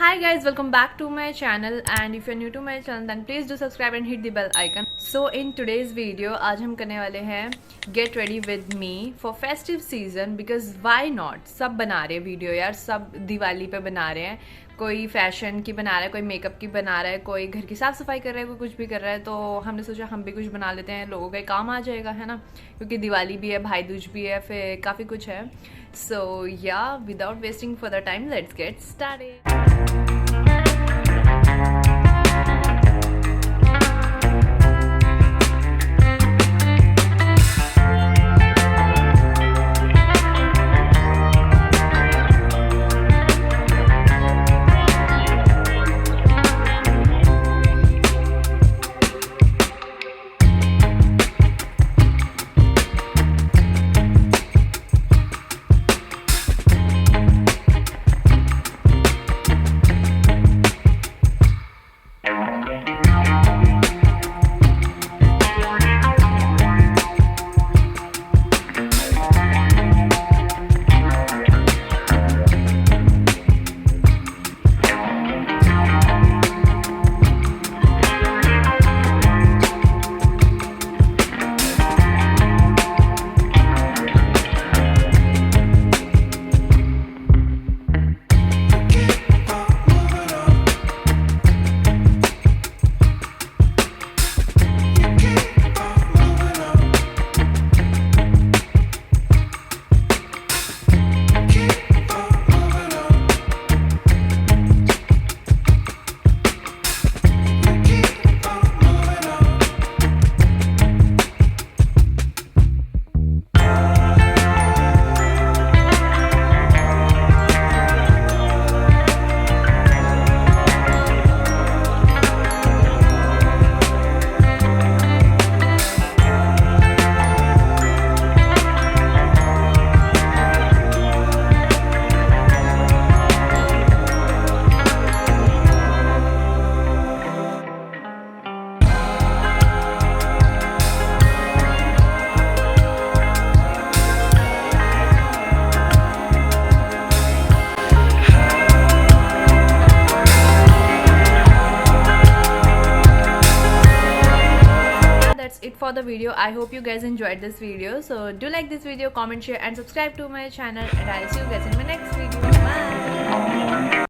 Hi guys, welcome back to my channel, and if you're new to my channel then please do subscribe and hit the bell icon. So in today's video आज हम करने वाले हैं get ready with me for festive season because why not। सब बना रहे हैं video यार, सब दिवाली पे बना रहे हैं, कोई फैशन की बना रहा है, कोई मेकअप की बना रहा है, कोई घर की साफ़ सफाई कर रहा है, कोई कुछ भी कर रहा है। तो हमने सोचा हम भी कुछ बना लेते हैं, लोगों का काम आ जाएगा, है ना, क्योंकि दिवाली भी है, भाई दूज भी है, फिर काफ़ी कुछ है। सो या without wasting further time let's get started. That's it for the video. I hope you guys enjoyed this video. So do like this video, comment, share and subscribe to my channel, and I'll see you guys in my next video. Bye.